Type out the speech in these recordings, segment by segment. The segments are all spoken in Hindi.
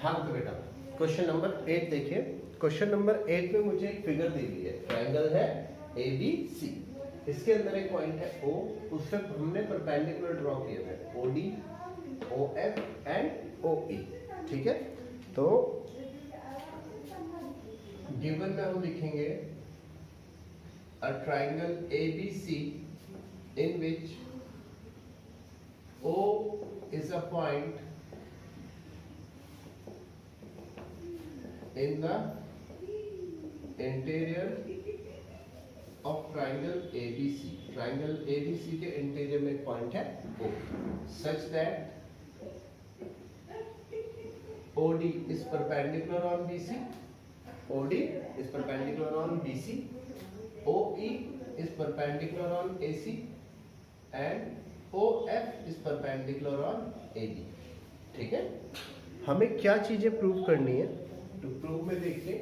हाँ तो बेटा क्वेश्चन नंबर 8 देखिए। क्वेश्चन नंबर 8 में मुझे एक फिगर दी हुई है, ट्रायंगल है ABC, इसके अंदर एक पॉइंट है O, उस पर हमने परपेंडिकुलर ड्रॉ किए हैं OD, OF एंड OE। ठीक है, तो गिवन में हम लिखेंगे a triangle ABC in which O is a point in the interior of triangle ABC। triangle ABC के इंटीरियर में एक पॉइंट है O, such that OD is perpendicular on BC, OD is perpendicular on BC, OE is perpendicular on AC and OF is perpendicular on AB। ठीक है, हमें क्या चीजें प्रूव करनी है? टू प्रूव में देखिए,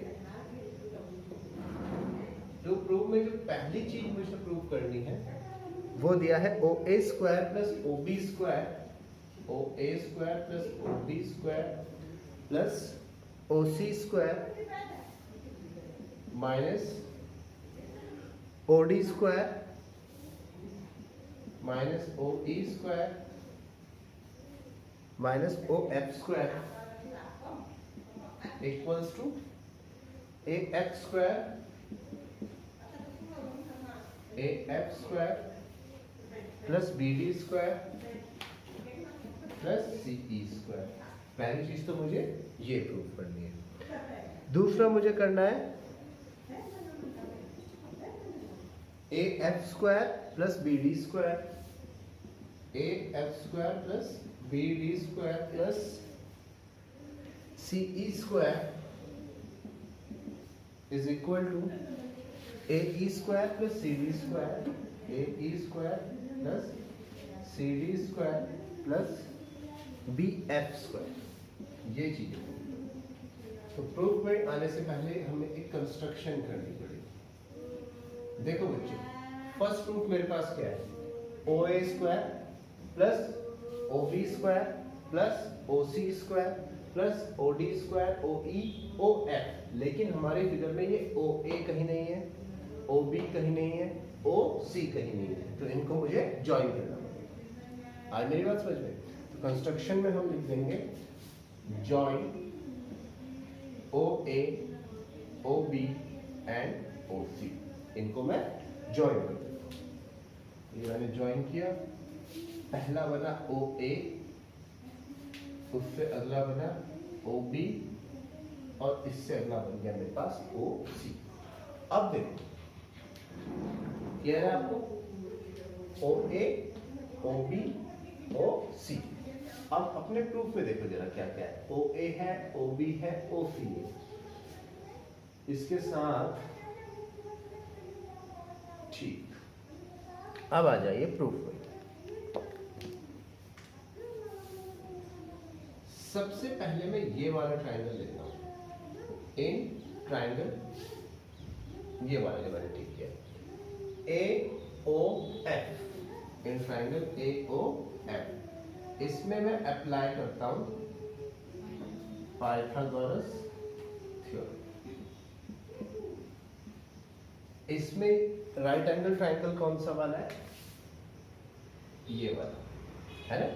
टू प्रूव में जो पहली चीज मुझे प्रूव करनी है वो दिया है OA square plus OB square, OA square plus OB square plus OC square minus OD square minus OE square minus OF square equals to AX square plus BD square plus CE square. पहली चीज तो मुझे ये प्रूव करनी है। दूसरा मुझे करना है AF square plus BD square, AF square plus BD square plus CE square is equal to AE square plus CD square, AE square plus CD square plus BF square. ये चीजें तो प्रूफ में आने से पहले हमें एक कंस्ट्रक्शन करनी पड़ेगी। देखो बच्चों, फर्स्ट प्रूफ मेरे पास क्या है? OA square plus OB square plus OC square plus OD square OE OF। लेकिन हमारी फिगर में ये OA कहीं नहीं है, OB कहीं नहीं है, OC कहीं नहीं है, तो इनको मुझे ज्वाइन करना पड़ेगा। आज मेरी बात समझ में? तो कंस्ट्रक्शन में हम लिख देंगे join OA OB and OC। इनको मैं ज्वाइन कर देता हूँ। ये मैंने ज्वाइन किया, पहला बना OA, उससे अगला बना OB और इससे अगला बन गया मेरे पास OC। अब देखो क्या है आपको OA OB OC। अब अपने प्रूफ में देखो जरा क्या क्या है। OA है, OB है, OC है, इसके साथ ठीक। अब आ जाइए प्रूफ में। सबसे पहले मैं ये वाला ट्रायंगल लेता हूं। इन ट्रायंगल ये वाला जो मैंने ठीक किया AOF, इन ट्रायंगल AOF, इसमें मैं अप्लाई करता हूं पाइथागोरस थ्योरम। इसमें राइट एंगल ट्रायंगल कौन सा वाला है? ये वाला है ना।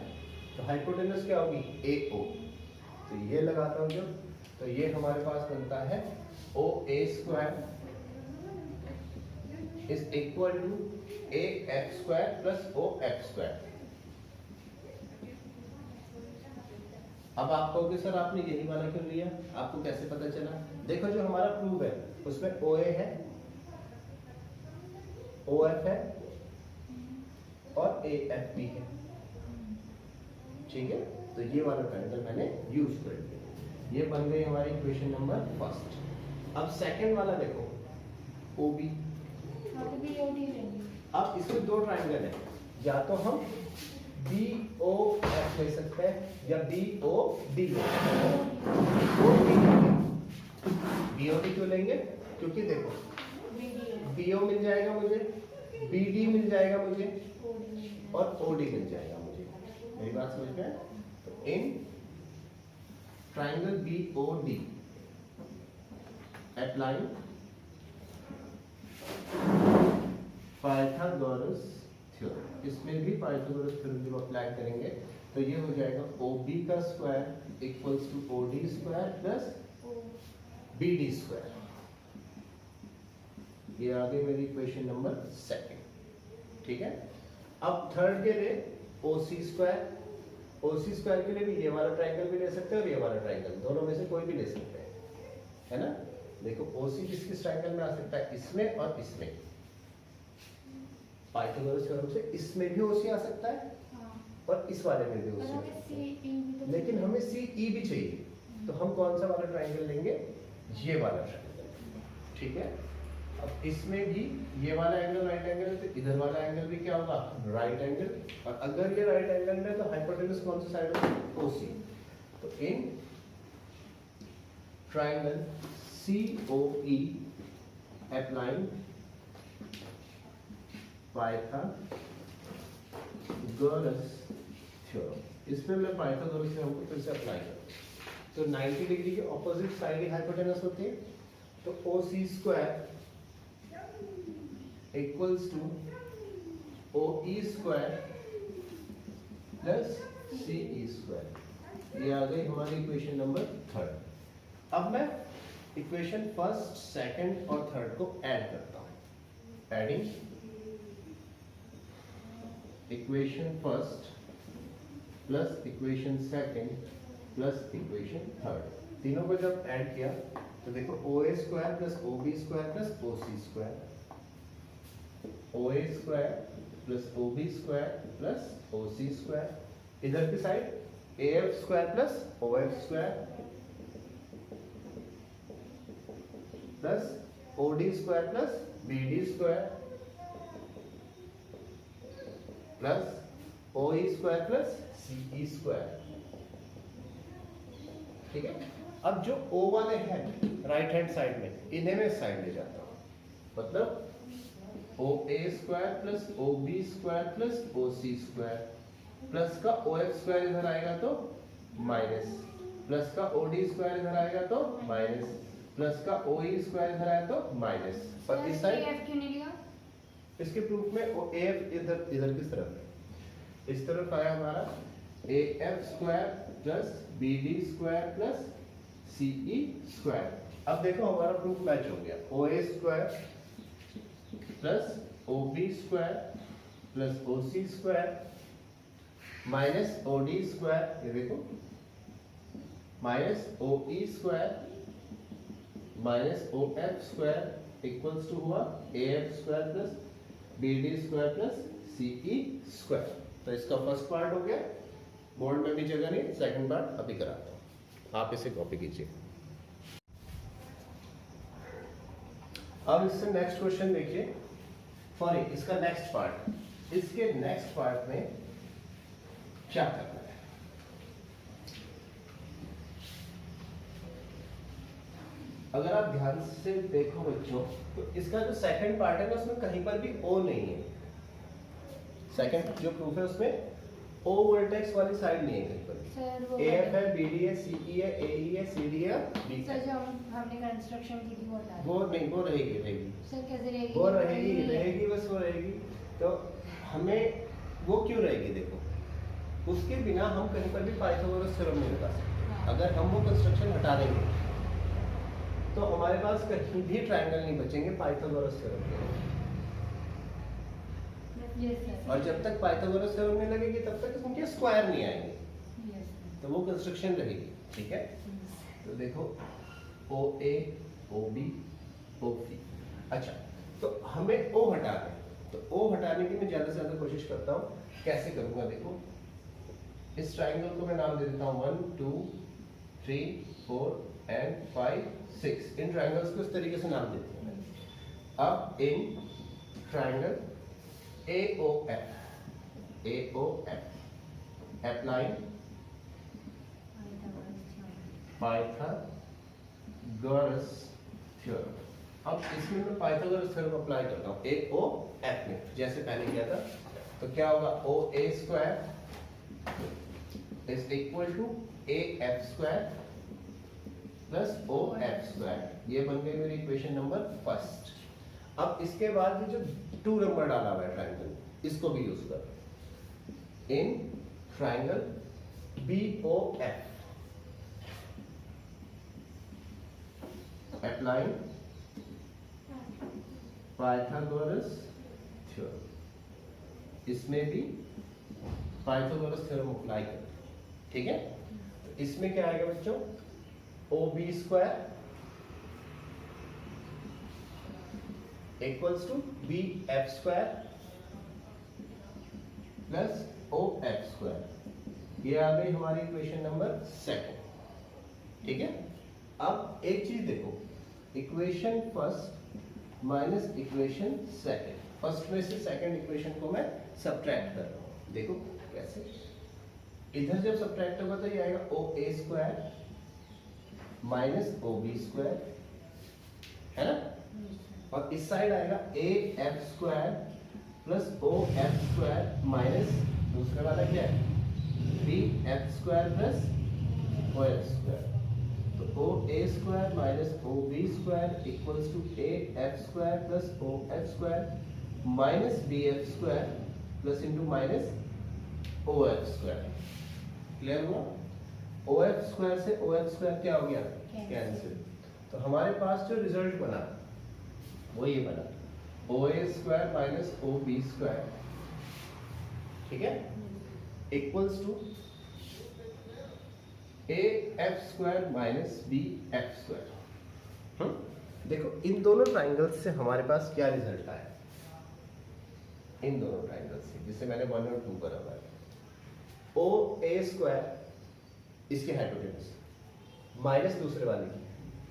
तो हाइपोटेनस क्या होगी? AO। तो ये लगाता हूं जब, तो ये हमारे पास बनता है OA square is equal to AF square plus OF square. अब आप कहोगे सर आपने यही वाला क्यों लिया, आपको कैसे पता चला? देखो जो हमारा प्रूफ है उसमें OA है, OF है और AF भी है। ठीक है, तो ये वाला ट्रायंगल मैंने यूज कर लिया। ये बन गई हमारी इक्वेशन नंबर फर्स्ट। अब सेकंड वाला देखो OB। अब इसमें दो ट्रायंगल है, या तो हम BOF ले सकते हैं या BOD। BOD क्यों लेंगे? क्योंकि देखो BO मिल जाएगा मुझे, BD मिल जाएगा मुझे और OD मिल जाएगा मुझे। मेरी बात समझ में? तो in triangle BOD applying Pythagoras theorem. इसमें भी पाइथागोरस थ्योरम जब अप्लाई करेंगे तो ये हो जाएगा OB का square equals to OD square plus BD square. ये आ गई मेरी इक्वेशन नंबर 2। ठीक है, अब थर्ड के लिए OC स्क्वायर। OC स्क्वायर के लिए भी ये वाला ट्राइंगल भी ले सकते हैं और ये वाला ट्राइंगल, दोनों में से कोई भी ले सकते हैं, है ना। देखो OC किस ट्राइंगल में आ सकता है, इसमें और इसमें। पाइथागोरस थ्योरम से इसमें भी OC आ सकता है और इस वाले में भी OC आ सकता है, लेकिन हमें CE भी चाहिए, तो हम कौन सा वाला ट्राइंगल लेंगे, ये वाला ट्राइंगल। ठीक है, अब इसमें भी ये वाला एंगल राइट एंगल है तो इधर वाला एंगल भी क्या होगा, राइट एंगल। और अगर ये राइट एंगल है तो हाइपोटेनस कौन सी साइड होगी, OC। तो in triangle COE applying Pythagoras theorem. इसमें मैं पाइथागोरस थ्योरम को फिर से अप्लाई करूँ तो 90 डिग्री के ऑपोजिट साइड ही हाइपोटेनस होती है, तो OC square equals to OE square plus CE square. ये आ गई हमारी इक्वेशन नंबर 3। अब मैं इक्वेशन फर्स्ट, सेकंड और थर्ड को ऐड करता हूं। Adding equation first plus equation second plus equation third, तीनों को जब ऐड किया तो देखो OA square plus OB square plus OC square, OA square plus OB square plus OC square, इधर की side AF square plus OF square plus OD square plus BD square plus OE square plus CE square. ठीक है, अब जो O वाले हैं राइट हैंड साइड में, इन्हें मैं साइड ले जाता हूं, मतलब OA square plus OB square plus OC square plus का OF स्क्वायर इधर आएगा तो माइनस, प्लस का OD स्क्वायर इधर आएगा तो माइनस, प्लस का OE स्क्वायर इधर आया तो माइनस। और इस साइड क्यों नहीं लिया? इसके प्रूफ में AF इधर इधर किस तरफ है, इस तरफ आया हमारा AF square plus BD square plus CE square. अब देखो हमारा प्रूफ मैच हो गया, OA square plus OB square plus OC square minus OD square, ये देखो minus OE square minus OF square equals to हुआ AF square plus BD square plus CE square. तो इसका फर्स्ट पार्ट हो गया, बोर्ड में भी जगह नहीं, सेकंड पार्ट अभी कराता हूं, आप इसे कॉपी कीजिए। अब इससे नेक्स्ट क्वेश्चन देखिए, सॉरी इसका नेक्स्ट पार्ट, इसके नेक्स्ट पार्ट में क्या करना है। अगर आप ध्यान से देखो बच्चों तो इसका जो सेकंड पार्ट है ना उसमें कहीं पर भी O नहीं है, सेकंड जो प्रूफ है उसमें O वर्टेक्स वाली साइड नहीं है कहीं पर। AF है, BD है, CE है, AE है, CD है, B है। सर जो हमने कंस्ट्रक्शन की थी वो बता वो नहीं, वो रहेगी सर, कैसे रहेगी? वो रहेगी बस वो रहेगी। तो हमें वो क्यों रहेगी, देखो उसके बिना हम कहीं पर भी पाइथागोरस थ्योरम नहीं लगा सकते। अगर हम वो कंस्ट्रक्शन हटा देंगे तो हमारे पास कहीं भी ट्रायंगल नहीं बचेंगे पाइथागोरस थ्योरम के। और जब तक पाइथागोरस थ्योरम नहीं लगेगी तब तक उनके स्क्वायर नहीं आएंगे, तो वो कंस्ट्रक्शन रहेगी। ठीक है, तो देखो OA OB OC। अच्छा, तो हमें O हटाना है, तो O हटाने की मैं ज्यादा से ज्यादा कोशिश करता हूँ। कैसे करूंगा, देखो इस ट्राइंगल को मैं नाम दे देता हूँ 1 2 3 4 एंड 5 6। इन ट्राइंगल्स को इस तरीके से नाम देते हैं। अब in triangle AOF applying Pythagoras theorem. अब इसमें मैं पाइथागोरस थ्योरम अप्लाई करता हूँ AOF में, जैसे पहले किया था। तो क्या होगा, OA square is equal to AF square plus O F square. ये बन गई मेरी इक्वेशन नंबर फर्स्ट। अब इसके बाद ये जो 2 नंबर डाला हुआ है ट्राइंगल, इसको भी यूज कर। In triangle BOF applying Pythagoras theorem, इसमें भी पाइथागोरस थ्योरम अप्लाई कर। ठीक है, तो इसमें क्या आएगा बच्चों, OB square equals to BF square plus OF square. ये आ गई हमारी इक्वेशन नंबर सेकंड। ठीक है, अब एक चीज देखो, equation first minus equation second, first में से सेकंड इक्वेशन को मैं सब्ट्रैक्ट कर रहा हूं। देखो कैसे, इधर जब सब्ट्रैक्ट होगा तो ये आएगा OA square minus OB square, है ना, और इस साइड आएगा AF square plus OF square minus दूसरे वाला क्या है BF square plus OF square. तो OA square minus OB square equals to AF square plus OF square minus BF square plus into minus OF square. Clear हुआ? OF स्क्वायर से OF स्क्वायर क्या हो गया, कैंसिल। तो हमारे पास जो रिजल्ट बना वो ये बना, OA square minus OB square, ठीक है, equals to AF square minus BF square. देखो इन दोनों ट्राइंगल्स से हमारे पास क्या रिजल्ट आया, इन दोनों ट्राइंगल्स से जिसे मैंने 1 और 2 करा हुआ है, OA स्क्वायर इसके हाइपोटेनस माइनस दूसरे वाले की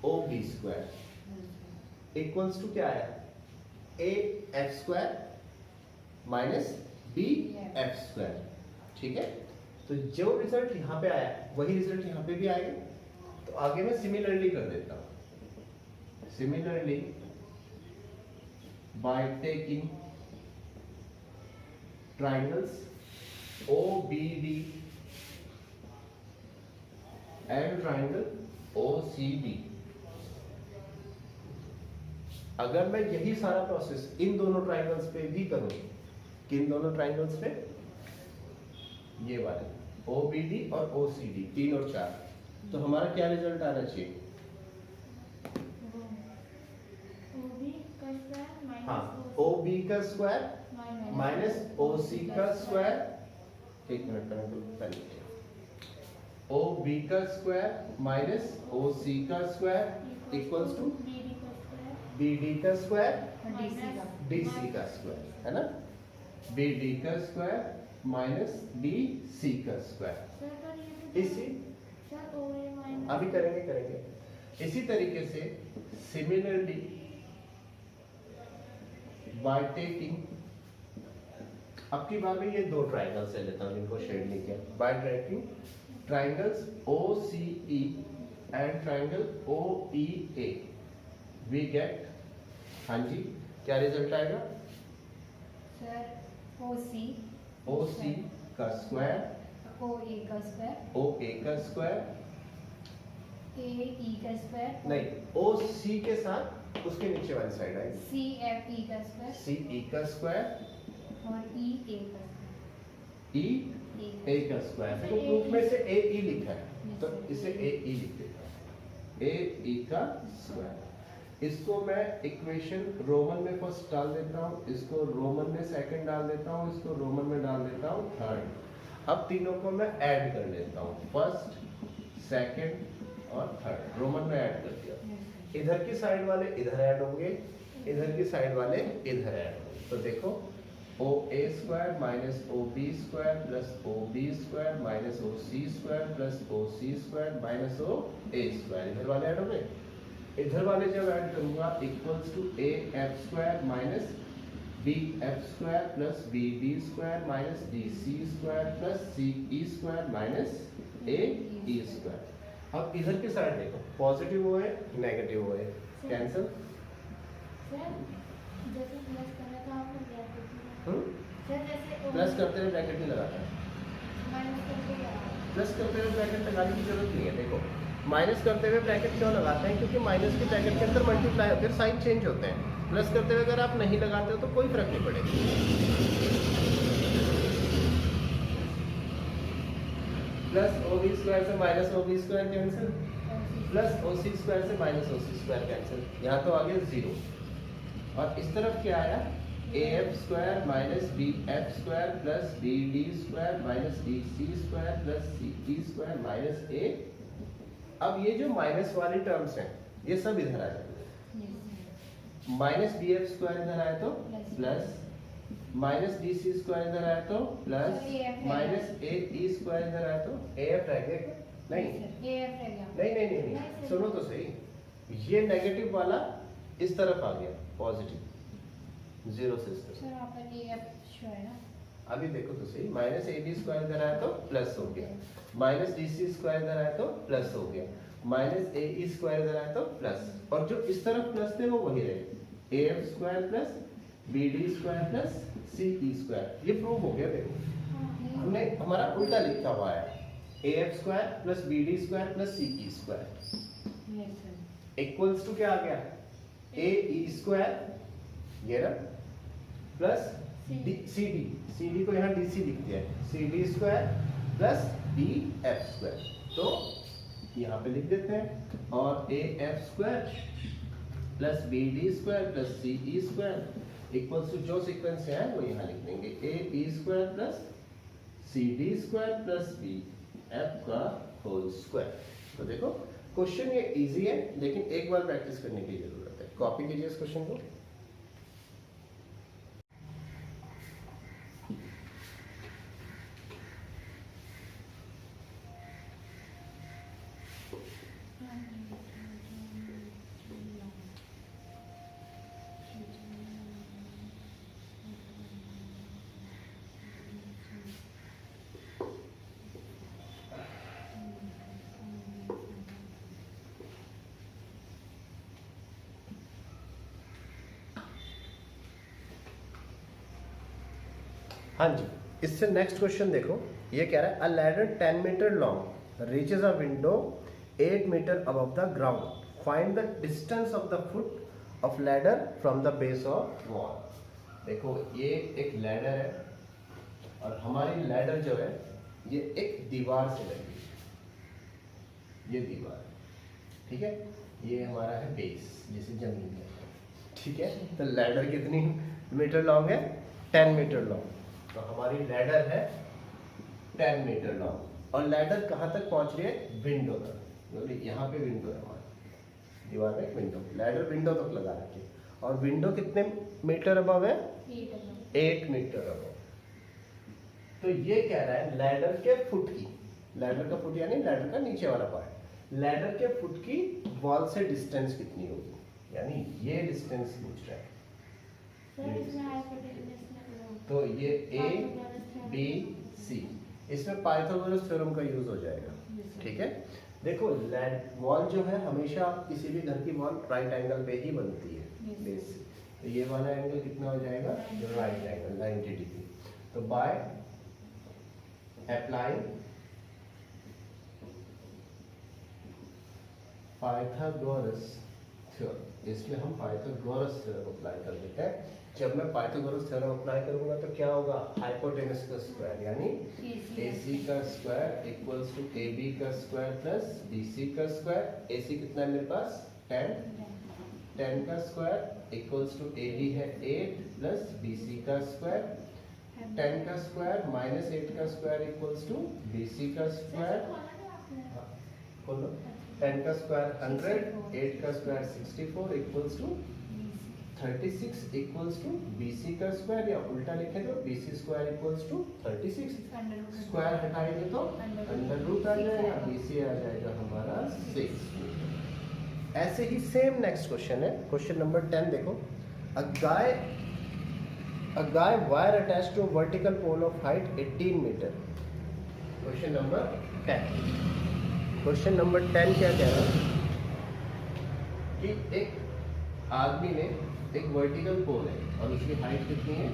OB स्क्वायर इक्वल्स टू क्या आया, AF square minus BF square. ठीक है, तो जो रिजल्ट यहाँ पे आया वही रिजल्ट यहाँ पे भी आएगा। तो आगे मैं सिमिलरली कर देता हूं, similarly bye taking triangles OBD and triangle OCD। अगर मैं यही सारा प्रोसेस इन दोनों ट्राइंगल्स पे भी करूं, किन दोनों ट्राइंगल्स पे, ये वाले OBD और OCD 3 और 4, तो हमारा क्या रिजल्ट आना चाहिए, हाँ OB का स्क्वायर माइनस OC का स्क्वायर, एक मिनट पहले, OB का स्क्वायर माइनस OC का स्क्वायर इक्वल्स टू BD का स्क्वायर DC का स्क्वायर, है ना, BD का स्क्वायर माइनस BC का स्क्वायर। इसी अभी करेंगे इसी तरीके से सिमिलरली बाय टेकिंग, अब की बार में ये 2 ट्राइंगल्स ले लेता हूं जिनको शेड नहीं किया, by taking triangles OCE and triangle OEA we get, हाँ जी क्या रिजल्ट आएगा, सर OC का स्क्वायर OA का स्क्वायर OA का स्क्वायर AE का स्क्वायर नहीं, OC के साथ उसके नीचे वाली साइड आएगी CFE का स्क्वायर CE का स्क्वायर और EA का EA का स्क्वायर। तो प्रूफ में से AE लिखा है तो इसे AE लिख देता हूं, AE का स्क्वायर। इसको मैं इक्वेशन रोमन में फर्स्ट डाल देता हूँ, इसको रोमन में सेकंड डाल देता हूँ, इसको रोमन में डाल देता हूँ थर्ड। अब तीनों को मैं ऐड कर लेता हूँ, फर्स्ट सेकंड और थर्ड, रोमन में ऐड कर दिया। इधर की साइड वाले इधर ऐड होंगे, इधर की साइड वाले इधर ऐड होंगे। तो देखो OA square minus OB square plus OB square minus OC square plus OC square minus OA square, इधर वाले ऐड हो गए। इधर वाले जब ऐड करूंगा equals to AF square minus BF square plus BD square minus DC square plus CE square minus AE square. अब इधर की साइड देखो, पॉजिटिव हुए नेगेटिव हुए कैंसिल, प्लस करते हुए ब्रैकेट नहीं लगाता, प्लस करते हुए ब्रैकेट लगाने की जरूरत नहीं है। देखो माइनस करते हुए ब्रैकेट क्यों लगाते हैं? क्योंकि माइनस के ब्रैकेट के अंदर मल्टीप्लाई होते हैं, साइन चेंज होते हैं। प्लस करते हुए अगर आप नहीं लगाते हो तो कोई फर्क नहीं पड़ेगा। प्लस ओ बी स्क्वायर से minus O B square cancel, plus O C square से minus O C square cancel, यहाँ तो आ गया 0। और इस तरफ क्या आया? A F square minus B F square plus B D square minus D C square plus C D square minus A. अब ये जो माइनस वाली टर्म्स हैं ये सब इधर आ जाएंगे। माइनस बी एफ स्क्वायर इधर आए तो plus, minus D C square इधर आए तो plus, minus A E square इधर आए तो ए एफ रह गया क्या? नहीं नहीं नहीं नहीं, नहीं। सुनो तो सही, ये नेगेटिव वाला इस तरफ आ गया, पॉजिटिव 0 से इस तरफ। अभी देखो तो सही, माइनस ए बी स्क्वायर इधर आया तो प्लस हो गया, माइनस डी सी स्क्वायर इधर आया तो प्लस हो गया, माइनस ए ई स्क्वायर इधर आया तो प्लस, और जो इस तरफ प्लस थे वो वही रहे, A F square plus B D square plus C E square. ये प्रूव हो गया। देखो हमने हमारा उल्टा लिखा हुआ है, A F square plus B D square plus C E square equals to क्या आ गया? ए ई स्क्वायर ये रहा प्लस सी डी को यहाँ डी सी लिख दिया है, C D square plus B F square, तो यहाँ पे लिख देते हैं। और A F square plus B D square plus C E square equals to जो सीक्वेंस है वो यहाँ लिख देंगे, A B square plus C D square plus B F का होल स्क्वायर। तो देखो क्वेश्चन ये इजी है, लेकिन एक बार प्रैक्टिस करने की जरूरत है। कॉपी कीजिए इस क्वेश्चन को। हाँ जी, इससे नेक्स्ट क्वेश्चन देखो, ये कह रहा है a ladder 10 metre long reaches a window 8 metre above the ground, find the distance of the foot of ladder from the base of wall. देखो ये एक लैडर है और हमारी लैडर जो है ये एक दीवार से लगी, ये दीवार, ठीक है, ये हमारा है बेस, जैसे जमीन है, ठीक है। तो लैडर कितनी मीटर लॉन्ग है? 10 मीटर लॉन्ग। तो हमारी लैडर है 10 मीटर लॉन्ग और लैडर कहाँ तक पहुंच रही है? विंडो तक। यहाँ पे विंडो है हमारी दीवार में, एक विंडो, लैडर विंडो तक लगा रखी है। और विंडो कितने मीटर अबव है? 8 मीटर अबव। तो ये कह रहा है लैडर के फुट की, लैडर का फुट यानी लैडर का नीचे वाला पार्ट, लैडर के फुट की वॉल से डिस्टेंस कितनी होगी, यानी ये डिस्टेंस पूछ रहा है। तो ये ए बी सी, इसमें पाइथागोरस थ्योरम का यूज हो जाएगा, ठीक है। देखो वॉल जो है हमेशा किसी भी घर की वॉल राइट एंगल पे ही बनती है बेस से, तो ये वाला एंगल कितना हो जाएगा? Right angle 90 degree. तो बाय अप्लाई पाइथागोरस थ्योरम, इसमें हम पाइथागोरस थ्योरम अप्लाई कर देते हैं। जब मैं पाइथागोरस थ्योरम अप्लाई करूंगा तो क्या होगा? हाइपोटेनस का स्क्वायर यानी AC का स्क्वायर इक्वल्स टू AB का स्क्वायर प्लस BC का स्क्वायर। AC कितना है मेरे पास? 10 का स्क्वायर इक्वल्स टू AD है 8 प्लस BC का स्क्वायर, 10 का स्क्वायर माइनस 8 का स्क्वायर इक्वल्स टू BC का स्क्वायर। बोलो 10 का स्क्वायर 100, 8 का square 64 equals to 36 equals to BC का स्क्वायर, या उल्टा लिखें तो BC square equals to 36। Square हटाएंगे तो अंडर रूट आ जाएगा, BC आ जाएगा हमारा 6। ऐसे ही सेम नेक्स्ट क्वेश्चन है, क्वेश्चन नंबर 10 देखो। A guy wire attached to vertical pole of height 18 metre. Question number 10। Question number 10 क्या कह रहा है कि एक आदमी ने एक वर्टिकल पोल है और उसकी हाइट कितनी है?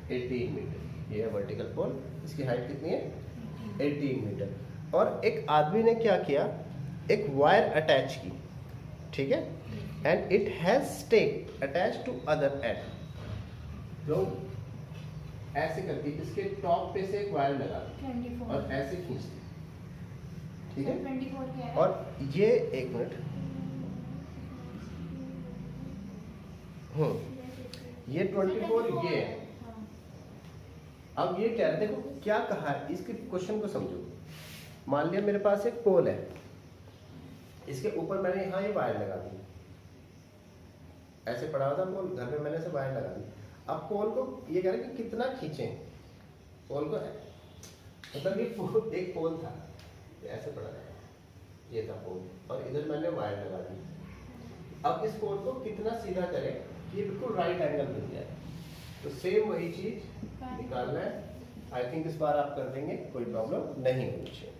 18 मीटर। ये है वर्टिकल पोल, इसकी हाइट कितनी है? 18 मीटर। और एक आदमी ने क्या किया, एक वायर अटैच की, ठीक है, and it has stake attach to other end. जो ऐसे करके इसके टॉप पे से एक वायर लगा 24 और ऐसे खींच दी, ठीक है। 24 क्या है? और ये एक मिनट, ये 24 ये है। हाँ। अब ये क्या है, देखो क्या कहा है, इसके क्वेश्चन को समझो। मान लिया मेरे पास एक पोल है, इसके ऊपर मैंने यहाँ ये वायर लगा दी, ऐसे पड़ा हुआ था पोल, घर में मैंने से वायर लगा दी। अब पोल को ये कह रहे कि कितना खींचें पोल को, मतलब ये एक पोल था, ये ऐसे पड़ा था, ये था पोल, और इधर मैंने वायर लगा दी। अब इस पोल को कितना सीधा करें कि ये बिल्कुल राइट एंगल बन जाए। तो सेम वही चीज निकालना है। आई थिंक इस बार आप कर देंगे, कोई प्रॉब्लम नहीं होनी चाहिए।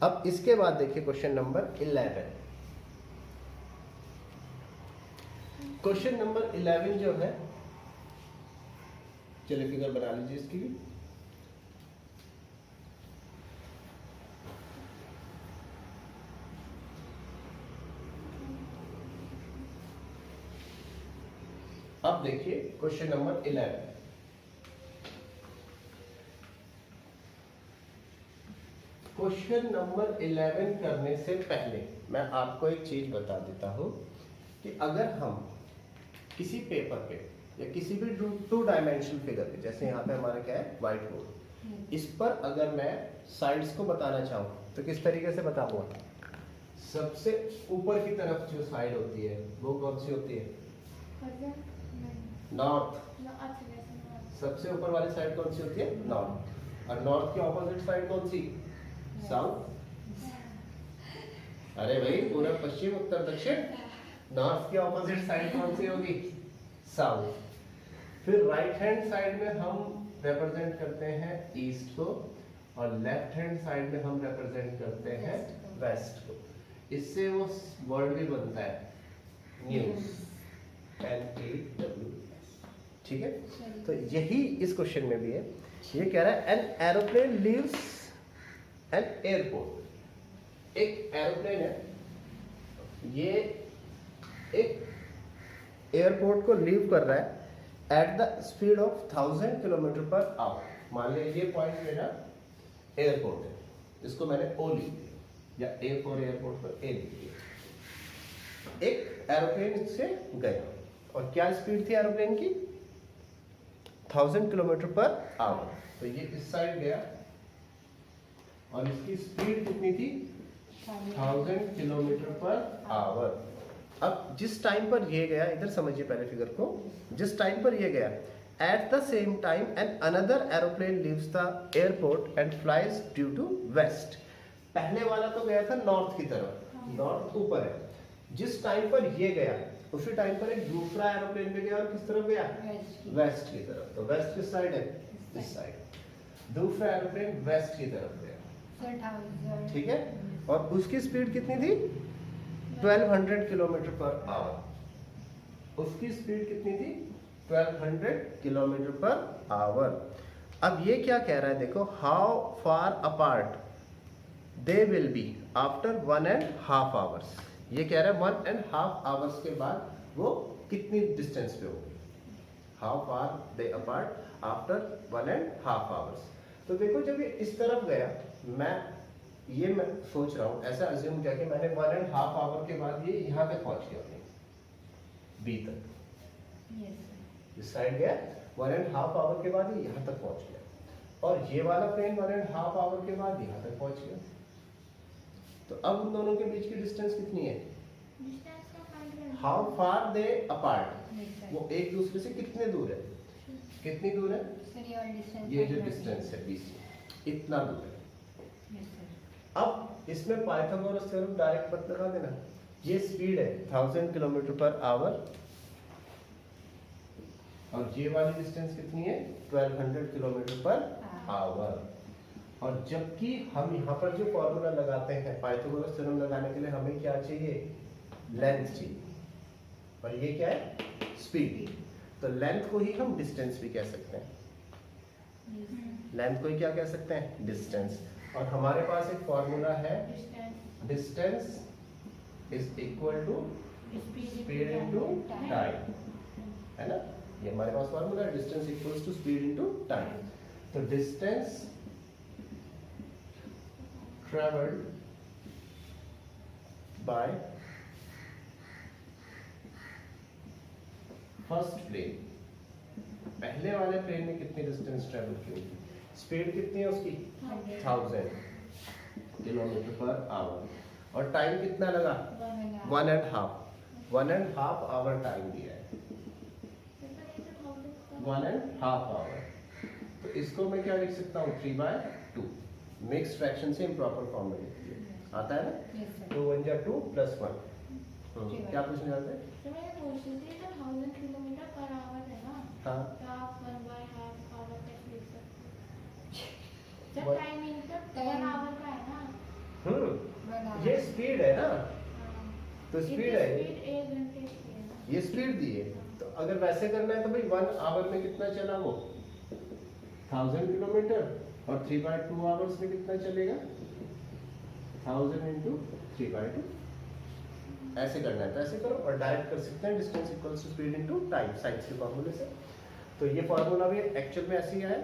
अब इसके बाद देखिए क्वेश्चन नंबर 11। क्वेश्चन नंबर 11 जो है, चलिए फिगर बना लीजिए इसकी भी। अब देखिए क्वेश्चन नंबर 11। क्वेश्चन नंबर 11 करने से पहले मैं आपको एक चीज बता देता हूं कि अगर हम किसी पेपर पे या किसी भी 2 डायमेंशनल फिगर पे, जैसे यहाँ पे हमारा क्या है व्हाइट बोर्ड, इस पर अगर मैं साइड्स को बताना चाहूँ तो किस तरीके से बताऊंगा? सबसे ऊपर की तरफ जो साइड होती है वो कौन सी होती है? नॉर्थ। सबसे ऊपर वाली साइड कौन सी होती है? नॉर्थ। और नॉर्थ की ऑपोजिट साइड कौन सी? साउथ। अरे भाई, पूर्व पश्चिम उत्तर दक्षिण, नॉर्थ की ऑपोजिट साइड कौन सी होगी? साउथ। फिर राइट हैंड साइड में हम रिप्रेजेंट करते हैं ईस्ट को, और लेफ्ट हैंड साइड में हम रिप्रेजेंट करते हैं वेस्ट को। इससे वो वर्ड भी बनता है न्यूज, NEWS, ठीक है। तो यही इस क्वेश्चन में भी है। ये कह रहा है an aeroplane leaves an airport. एक एरोप्लेन है, ये एक एयरपोर्ट को लीव कर रहा है at the speed of 1000 kilometre per hour. मान लिया ये पॉइंट मेरा एयरपोर्ट है, इसको मैंने O लिख दिया, या A फॉर एयरपोर्ट पर A लिख दिया। एक एरोप्लेन से गया, और क्या स्पीड थी एरोप्लेन की? 1000 किलोमीटर पर आवर। तो ये इस साइड गया, और इसकी स्पीड कितनी थी? 1000 किलोमीटर पर आवर। अब जिस टाइम पर ये गया, इधर समझिए पहले फिगर को, जिस टाइम पर ये गया, at the same time an another aeroplane leaves the airport and flies due to west. पहले वाला तो गया था नॉर्थ की तरफ, नॉर्थ ऊपर है। जिस टाइम पर ये गया, उसी टाइम पर एक दूसरा एरोप्लेन भी गया, और किस तरफ गया? वेस्ट की तरफ। तो वेस्ट किस साइड है? इस साइड। दूसरा एरोप्लेन वेस्ट की तरफ गया, ठीक है। और उसकी स्पीड कितनी थी? 1200 किलोमीटर पर आवर। उसकी स्पीड कितनी थी? 1200 किलोमीटर पर आवर। अब ये क्या कह रहा है, देखो, how far apart they will be after 1.5 hours. ये कह रहा है 1.5 आवर्स के बाद वो कितनी डिस्टेंस पे होगी। How far they apart after 1.5 hours. तो देखो, जब ये इस तरफ गया, मैं सोच रहा हूँ, ऐसा अज्यूम किया कि मैंने 1.5 आवर के बाद ये यहाँ तक पहुँच गया, बी तक। इस साइड गया, 1.5 आवर के बाद ये यहाँ तक पहुँच गया, और ये वाला प्लेन 1.5 आवर के बाद यहाँ तक पहुँच गया। तो अब उन दोनों के बीच की डिस्टेंस कितनी है? हाउ फार दे अपार्ट, वो एक दूसरे से कितने दूर है? कितनी दूर है? ये जो डिस्टेंस है BC, इतना दूर है। अब इसमें पाइथागोरस थ्योरम डायरेक्ट मत लगा देना। ये स्पीड है 1000 किलोमीटर पर आवर, और ये वाली डिस्टेंस कितनी है? 1200 किलोमीटर पर आवर। और जबकि हम यहाँ पर जो फॉर्मूला लगाते हैं पाइथागोरस थ्योरम लगाने के लिए, हमें क्या चाहिए? लेंथ चाहिए, और ये क्या है? स्पीड। तो लेंथ को ही हम डिस्टेंस भी कह सकते हैं। लेंथ को ही क्या कह सकते हैं? डिस्टेंस। और हमारे पास एक फॉर्मूला है distance is equal to speed into time, है ना? ये हमारे पास फॉर्मूला है, distance equals to speed into time. तो distance travelled by first plane, पहले वाले प्लेन में कितनी डिस्टेंस ट्रेवल की होगी, स्पीड कितनी है उसकी 1000 किलोमीटर पर आवर, और टाइम कितना लगा 1.5 आवर टाइम दिया है, 1.5 आवर। तो इसको मैं क्या लिख सकता हूँ 3/2, मिक्स फ्रैक्शन से इम्प्रॉपर फॉर्म में लिख दिया, आता है ना? 2 1 जा 2 + 1। क्या पूछने जाते हैं? तो मैं ये पूछ रही थी, तो 1000 किलोमीटर पर आवर है ना, हाँ, तो आप 1/2 आवर कैसे लिख सकते हो? जब What? टाइम इनका 1 आवर का है ना। ये स्पीड है ना, हाँ। तो ये स्पीड तो है, स्पीड 1 घंटे की है ना। ये स्पीड दी है। तो अगर वैसे करना है तो भाई 1 आवर में कितना चला वो 1000 किलोमीटर, और 3/2 आवर्स में कितना चलेगा 1000 × 3/2। ऐसे करना है तो ऐसे करो, और डायरेक्ट कर सकते हैं distance equals to speed into time science के फॉर्मूले से। तो ये फॉर्मूला भी एक्चुअल में ऐसे ही है।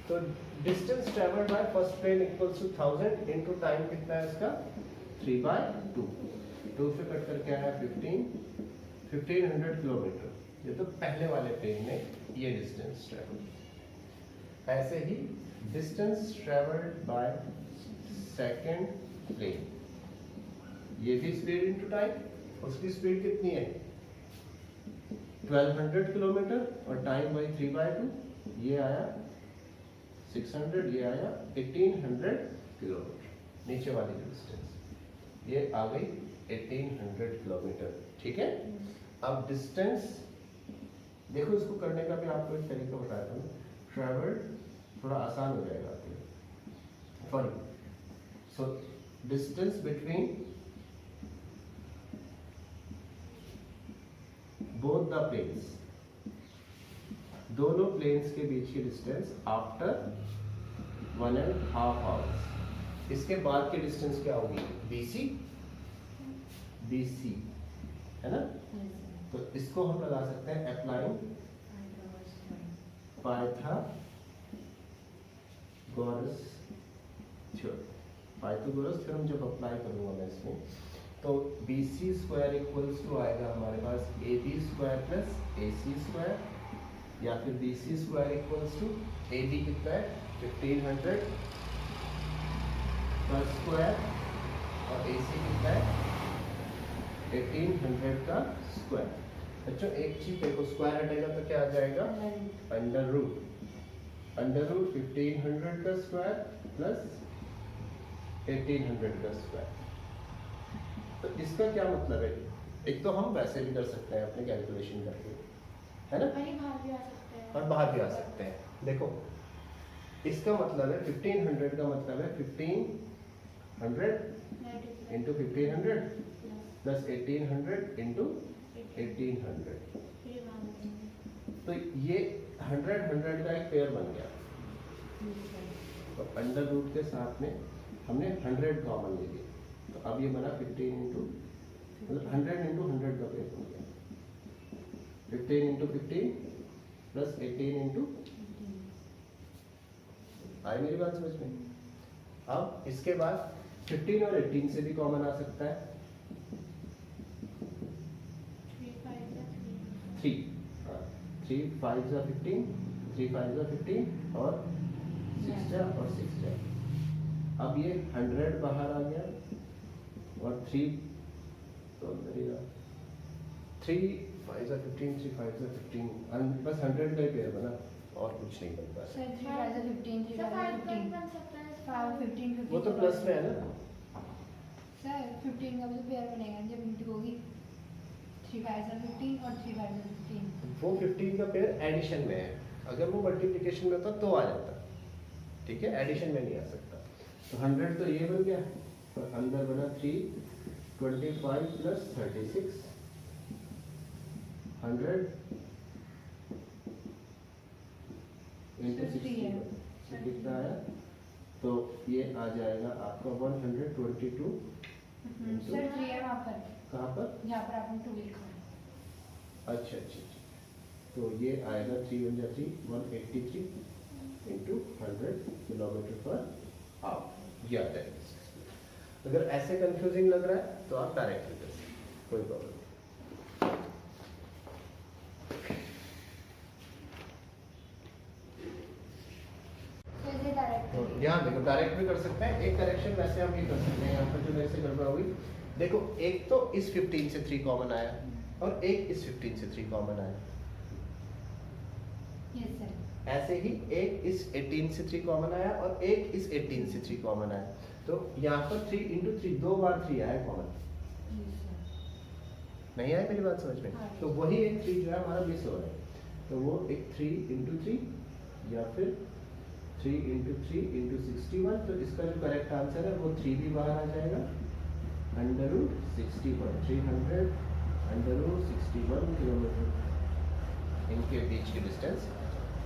तो distance travelled by first plane equals to 1000 into time कितना है इसका 3/2। 2 से कट करके आया 1500 किलोमीटर। ये तो पहले वाले प्लेन में ये डिस्टेंस ट्रेवल। ऐसे ही distance travelled by second plane, ये भी स्पीड इनटू टाइम, उसकी स्पीड कितनी है 1200 किलोमीटर, और टाइम बाई 3/2, ये आया 600, ये आया 1800 किलोमीटर। नीचे वाली जो डिस्टेंस ये आ गई 1800 किलोमीटर, ठीक है। अब डिस्टेंस देखो, इसको करने का भी आपको एक तरीका बताया था, ट्रैवल थोड़ा आसान हो जाएगा आपके लिए। Sorry, so distance between both the planes, दोनों प्लेन्स के बीच की डिस्टेंस आफ्टर 1.5 आवर्स। इसके बाद की डिस्टेंस क्या होगी BC, BC है ना। तो इसको हम लगा सकते हैं अप्लाइंग पाइथागोरस थ्योरम जब अप्लाई करूंगा मैं इसमें, तो BC² इक्वल्स टू आएगा हमारे पास AB² + AC², या फिर BC² इक्वल्स टू AB कितना है 1500 का स्क्वायर, और AC कितना है 1800 का स्क्वायर। बच्चों एक चीज देखो, स्क्वायर हटेगा तो क्या आ जाएगा अंडर रूट 1500 का स्क्वायर प्लस 1800 का स्क्वायर। तो इसका क्या मतलब है, एक तो हम वैसे भी कर सकते हैं अपने कैलकुलेशन करके, है ना, वही बाहर भी आ सकते हैं और बाहर भी आ सकते हैं। देखो इसका मतलब है 1500 का मतलब है 1500 इंटू 1500 प्लस 1800 इंटू 1800। तो ये 100 का एक पेयर बन गया। तो अंडर रूट के साथ में हमने 100 कॉमन ले लिया, तो अब ये बना 15 इंटू मतलब 100 इंटू 100 का पेयर बन गया, 15 इंटू 15 प्लस 18 इंटू। आई मेरी बात समझ में? अब इसके बाद 15 और 18 से भी कॉमन आ सकता है 3, 3 5 जा 15, 3 5 जा 15 और 6 जा और 6 जा। अब ये 100 बाहर आ गया, और 3 तो अंदर ही रहा, 3 5 जा 15, 3 5 जा 15, बस 100 का ही पेयर बना, और कुछ नहीं बन पाया। सर 3 5 15 3 5 15 15 वो तो प्लस में है ना सर, 15 का भी तो पेयर बनेगा जब इंटू होगी 3 5 15 और 3 5 15। वो 15 का पेयर एडिशन में है, अगर वो मल्टीप्लिकेशन में होता तो आ जाता, ठीक है, एडिशन में नहीं आ सकता। तो 100 तो ये बन गया, तो अंदर बना 325 प्लस 36 100 इंटू 60 कितना आया, तो ये आ जाएगा आपका 122 सर 3 है वहाँ पर। यहाँ पर आपने 2 लिखा है। अच्छा अच्छा अच्छा, तो ये आएगा 3 × 3 183 इंटू 100 किलोमीटर पर आवर, ये आता है। अगर ऐसे कंफ्यूजिंग लग रहा है तो आप डायरेक्ट कर सकते हैं, कोई प्रॉब्लम नहीं। तो इसे डायरेक्ट यहाँ देखो डायरेक्ट भी कर सकते हैं, एक करेक्शन वैसे हम ये कर सकते हैं। यहाँ पर जो मेरे से गड़बड़ हुई, देखो एक तो इस 15 से 3 कॉमन आया और एक इस 15 से 3 कॉमन आया। Yes sir. ऐसे ही एक इस 18 से 3 कॉमन आया और एक इस 18 से 3 कॉमन आया। तो यहाँ पर 3 × 3 2 बार 3 आया कॉमन। Yes sir. नहीं आया मेरी बात समझ में? हाँ। तो वही एक 3 जो है हमारा मिस हो रहा है, तो वो एक 3 × 3 या फिर 3 × 3 × 61। तो इसका जो करेक्ट आंसर है वो 3 भी बाहर आ जाएगा, √61 300 √61 किलोमीटर इनके बीच की डिस्टेंस